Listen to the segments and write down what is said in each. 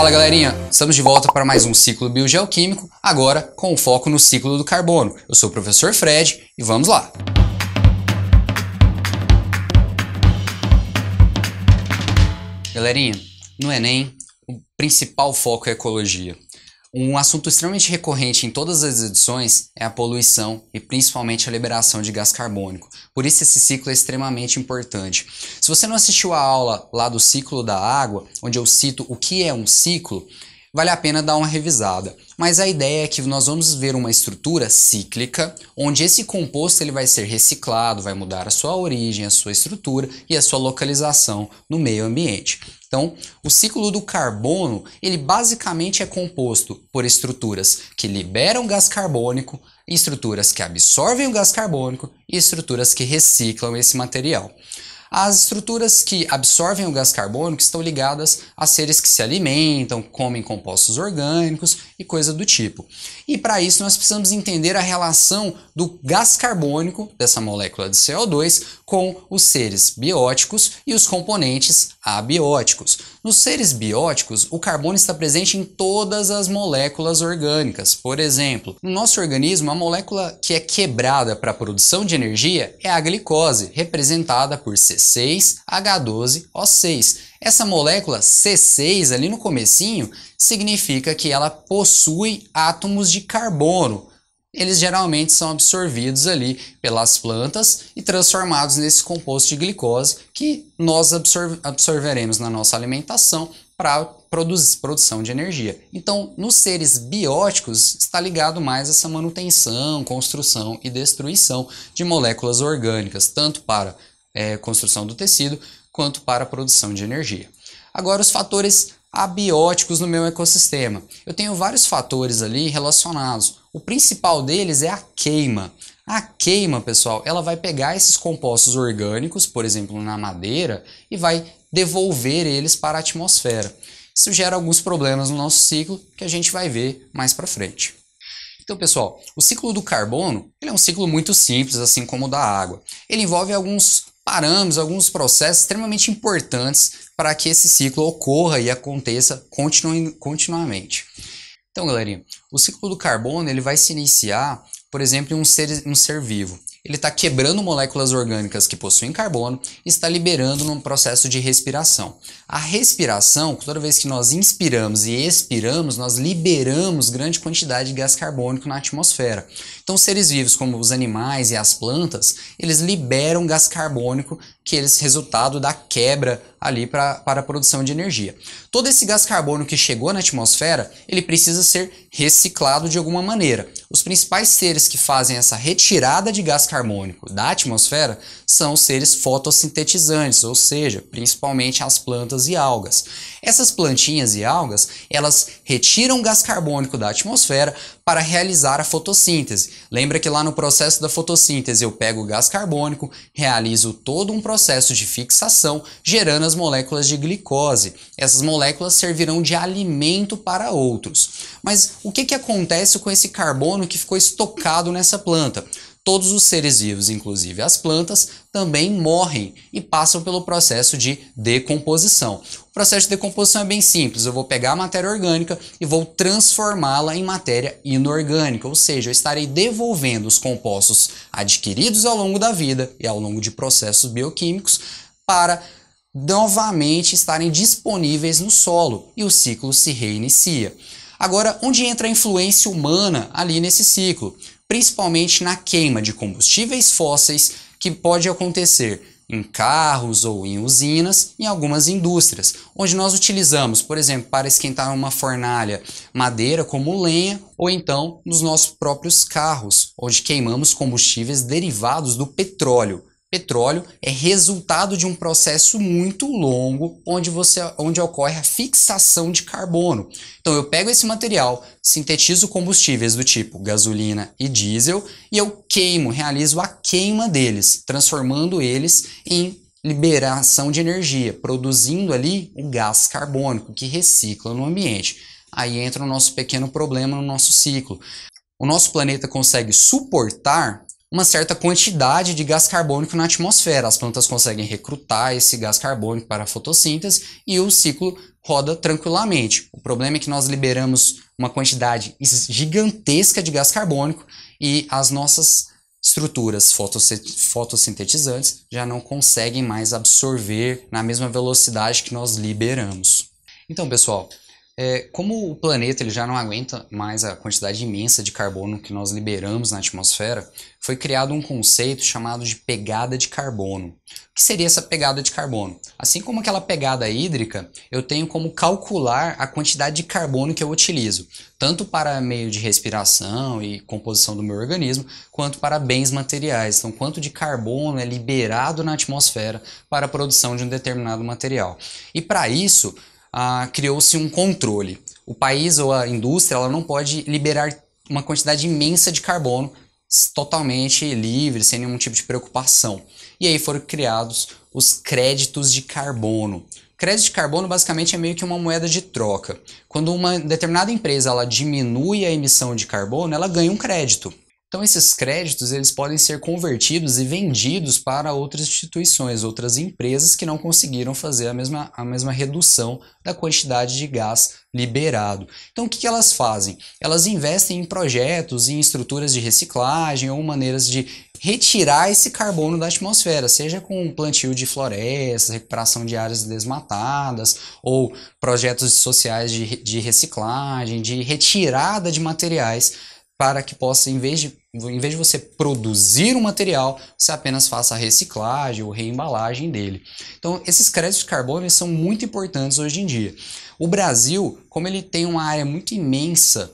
Fala galerinha, estamos de volta para mais um ciclo biogeoquímico, agora com foco no ciclo do carbono. Eu sou o professor Fred e vamos lá! Galerinha, no Enem, o principal foco é a ecologia. Um assunto extremamente recorrente em todas as edições é a poluição e principalmente a liberação de gás carbônico. Por isso esse ciclo é extremamente importante. Se você não assistiu a aula lá do ciclo da água, onde eu cito o que é um ciclo, vale a pena dar uma revisada. Mas a ideia é que nós vamos ver uma estrutura cíclica, onde esse composto ele vai ser reciclado, vai mudar a sua origem, a sua estrutura e a sua localização no meio ambiente. Então, o ciclo do carbono, ele basicamente é composto por estruturas que liberam gás carbônico, estruturas que absorvem o gás carbônico e estruturas que reciclam esse material. As estruturas que absorvem o gás carbônico estão ligadas a seres que se alimentam, comem compostos orgânicos e coisa do tipo. E para isso nós precisamos entender a relação do gás carbônico, dessa molécula de CO2, com os seres bióticos e os componentes abióticos. Nos seres bióticos, o carbono está presente em todas as moléculas orgânicas. Por exemplo, no nosso organismo, a molécula que é quebrada para a produção de energia é a glicose, representada por C6H12O6. Essa molécula C6 ali no comecinho significa que ela possui átomos de carbono. Eles geralmente são absorvidos ali pelas plantas e transformados nesse composto de glicose que nós absorveremos na nossa alimentação para produção de energia. Então, nos seres bióticos está ligado mais a essa manutenção, construção e destruição de moléculas orgânicas, tanto para construção do tecido quanto para a produção de energia. Agora, os fatores abióticos no meu ecossistema. Eu tenho vários fatores ali relacionados. O principal deles é a queima. A queima, pessoal, ela vai pegar esses compostos orgânicos, por exemplo, na madeira, e vai devolver eles para a atmosfera. Isso gera alguns problemas no nosso ciclo que a gente vai ver mais para frente. Então, pessoal, o ciclo do carbono ele é um ciclo muito simples, assim como o da água. Ele envolve alguns parâmetros, alguns processos extremamente importantes para que esse ciclo ocorra e aconteça continuamente. Então, galerinha, o ciclo do carbono ele vai se iniciar, por exemplo, em um ser vivo. Ele está quebrando moléculas orgânicas que possuem carbono e está liberando num processo de respiração. A respiração, toda vez que nós inspiramos e expiramos, nós liberamos grande quantidade de gás carbônico na atmosfera. Então, os seres vivos, como os animais e as plantas, eles liberam gás carbônico, que é resultado da quebra ali para a produção de energia. Todo esse gás carbônico que chegou na atmosfera, ele precisa ser reciclado de alguma maneira. Os principais seres que fazem essa retirada de gás carbônico da atmosfera são os seres fotossintetizantes, ou seja, principalmente as plantas e algas. Essas plantinhas e algas, elas retiram gás carbônico da atmosfera para realizar a fotossíntese. Lembra que lá no processo da fotossíntese eu pego o gás carbônico, realizo todo um processo de fixação, gerando as moléculas de glicose. Essas moléculas servirão de alimento para outros. Mas o que acontece com esse carbono que ficou estocado nessa planta? Todos os seres vivos, inclusive as plantas, também morrem e passam pelo processo de decomposição. O processo de decomposição é bem simples, eu vou pegar a matéria orgânica e vou transformá-la em matéria inorgânica, ou seja, eu estarei devolvendo os compostos adquiridos ao longo da vida e ao longo de processos bioquímicos para novamente estarem disponíveis no solo e o ciclo se reinicia. Agora, onde entra a influência humana ali nesse ciclo? Principalmente na queima de combustíveis fósseis que pode acontecer em carros ou em usinas, em algumas indústrias, onde nós utilizamos, por exemplo, para esquentar uma fornalha, madeira como lenha, ou então nos nossos próprios carros, onde queimamos combustíveis derivados do petróleo. Petróleo é resultado de um processo muito longo onde ocorre a fixação de carbono. Então eu pego esse material, sintetizo combustíveis do tipo gasolina e diesel e eu queimo, realizo a queima deles, transformando eles em liberação de energia, produzindo ali o gás carbônico que recicla no ambiente. Aí entra o nosso pequeno problema no nosso ciclo. O nosso planeta consegue suportar uma certa quantidade de gás carbônico na atmosfera. As plantas conseguem recrutar esse gás carbônico para a fotossíntese e o ciclo roda tranquilamente. O problema é que nós liberamos uma quantidade gigantesca de gás carbônico e as nossas estruturas fotossintetizantes já não conseguem mais absorver na mesma velocidade que nós liberamos. Então, pessoal, como o planeta ele já não aguenta mais a quantidade imensa de carbono que nós liberamos na atmosfera, foi criado um conceito chamado de pegada de carbono. O que seria essa pegada de carbono? Assim como aquela pegada hídrica, eu tenho como calcular a quantidade de carbono que eu utilizo, tanto para meio de respiração e composição do meu organismo, quanto para bens materiais. Então, quanto de carbono é liberado na atmosfera para a produção de um determinado material. E para isso, criou-se um controle. O país ou a indústria ela não pode liberar uma quantidade imensa de carbono totalmente livre, sem nenhum tipo de preocupação. E aí foram criados os créditos de carbono. Crédito de carbono basicamente é meio que uma moeda de troca. Quando uma determinada empresa ela diminui a emissão de carbono, ela ganha um crédito. Então esses créditos eles podem ser convertidos e vendidos para outras instituições, outras empresas que não conseguiram fazer a mesma redução da quantidade de gás liberado. Então o que elas fazem? Elas investem em projetos, em estruturas de reciclagem ou maneiras de retirar esse carbono da atmosfera, seja com plantio de florestas, recuperação de áreas desmatadas ou projetos sociais de reciclagem, de retirada de materiais para que possa, em vez de você produzir um material, você apenas faça a reciclagem ou reembalagem dele. Então, esses créditos de carbono eles são muito importantes hoje em dia. O Brasil, como ele tem uma área muito imensa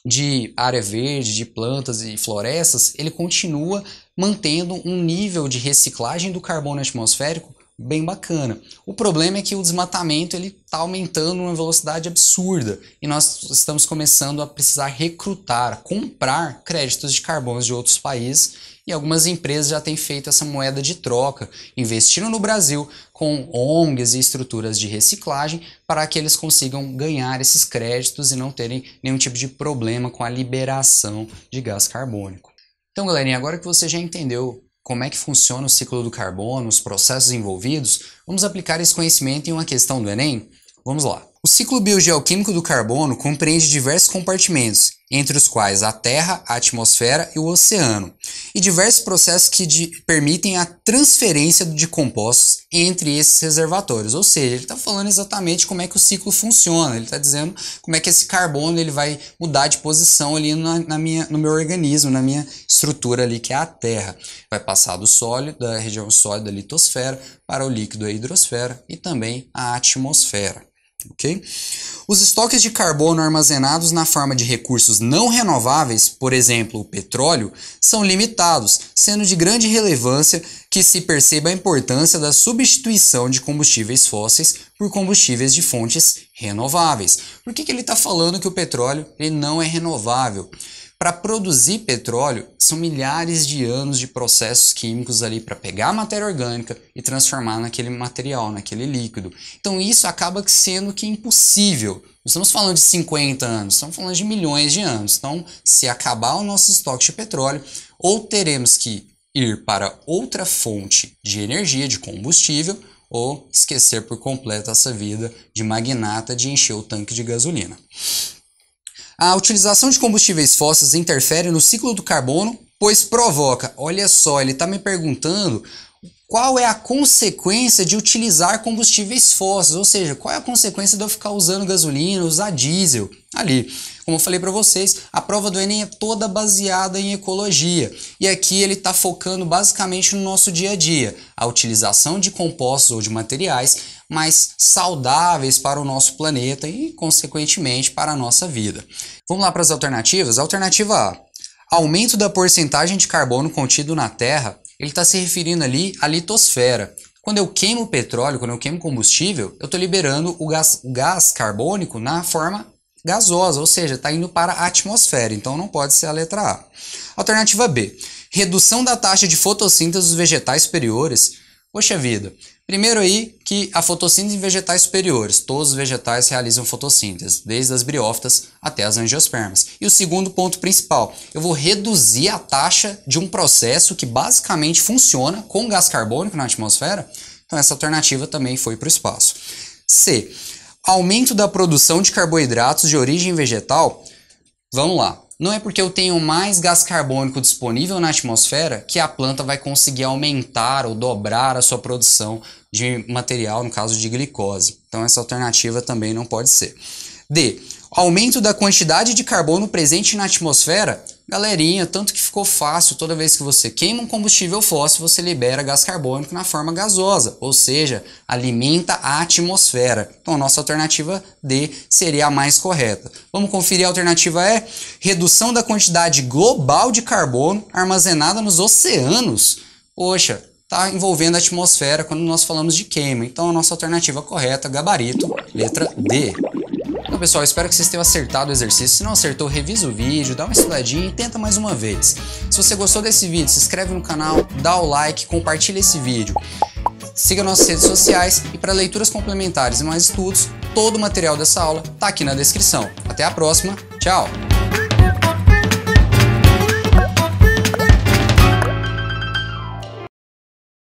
de área verde, de plantas e florestas, ele continua mantendo um nível de reciclagem do carbono atmosférico bem bacana. O problema é que o desmatamento ele está aumentando uma velocidade absurda e nós estamos começando a precisar recrutar, comprar créditos de carbono de outros países e algumas empresas já têm feito essa moeda de troca, investindo no Brasil com ONGs e estruturas de reciclagem para que eles consigam ganhar esses créditos e não terem nenhum tipo de problema com a liberação de gás carbônico. Então, galerinha, agora que você já entendeu como é que funciona o ciclo do carbono, os processos envolvidos, vamos aplicar esse conhecimento em uma questão do Enem? Vamos lá. O ciclo biogeoquímico do carbono compreende diversos compartimentos, entre os quais a Terra, a atmosfera e o oceano, e diversos processos que permitem a transferência de compostos entre esses reservatórios. Ou seja, ele está falando exatamente como é que o ciclo funciona, ele está dizendo como é que esse carbono ele vai mudar de posição ali no meu organismo, na minha estrutura ali que é a Terra. Vai passar do sólido, da região sólida, da litosfera, para o líquido, a hidrosfera e também a atmosfera. Okay? Os estoques de carbono armazenados na forma de recursos não renováveis, por exemplo, o petróleo, são limitados, sendo de grande relevância que se perceba a importância da substituição de combustíveis fósseis por combustíveis de fontes renováveis. Por que ele está falando que o petróleo ele não é renovável? Para produzir petróleo, são milhares de anos de processos químicos ali para pegar a matéria orgânica e transformar naquele material, naquele líquido. Então isso acaba sendo que impossível. Não estamos falando de 50 anos, estamos falando de milhões de anos. Então, se acabar o nosso estoque de petróleo, ou teremos que ir para outra fonte de energia, de combustível, ou esquecer por completo essa vida de magnata de encher o tanque de gasolina. A utilização de combustíveis fósseis interfere no ciclo do carbono, pois provoca, olha só, ele está me perguntando qual é a consequência de utilizar combustíveis fósseis, ou seja, qual é a consequência de eu ficar usando gasolina, usar diesel ali. Como eu falei para vocês, a prova do Enem é toda baseada em ecologia e aqui ele está focando basicamente no nosso dia a dia, a utilização de compostos ou de materiais mais saudáveis para o nosso planeta e, consequentemente, para a nossa vida. Vamos lá para as alternativas? Alternativa A. Aumento da porcentagem de carbono contido na Terra, ele está se referindo ali à litosfera. Quando eu queimo petróleo, quando eu queimo combustível, eu estou liberando o gás carbônico na forma gasosa, ou seja, está indo para a atmosfera, então não pode ser a letra A. Alternativa B. Redução da taxa de fotossíntese dos vegetais superiores. Poxa vida, primeiro aí, que a fotossíntese em vegetais superiores, todos os vegetais realizam fotossíntese, desde as briófitas até as angiospermas. E o segundo ponto principal, eu vou reduzir a taxa de um processo que basicamente funciona com gás carbônico na atmosfera, então essa alternativa também foi para o espaço. C. Aumento da produção de carboidratos de origem vegetal. Vamos lá. Não é porque eu tenho mais gás carbônico disponível na atmosfera que a planta vai conseguir aumentar ou dobrar a sua produção de material, no caso de glicose. Então essa alternativa também não pode ser. D. Aumento da quantidade de carbono presente na atmosfera. Galerinha, tanto que ficou fácil, toda vez que você queima um combustível fóssil, você libera gás carbônico na forma gasosa, ou seja, alimenta a atmosfera. Então a nossa alternativa D seria a mais correta. Vamos conferir a alternativa E? Redução da quantidade global de carbono armazenada nos oceanos. Poxa, está envolvendo a atmosfera quando nós falamos de queima. Então a nossa alternativa correta, gabarito, letra D. Então pessoal, espero que vocês tenham acertado o exercício. Se não acertou, revisa o vídeo, dá uma estudadinha e tenta mais uma vez. Se você gostou desse vídeo, se inscreve no canal, dá o like, compartilha esse vídeo. Siga nossas redes sociais e para leituras complementares e mais estudos, todo o material dessa aula está aqui na descrição. Até a próxima, tchau!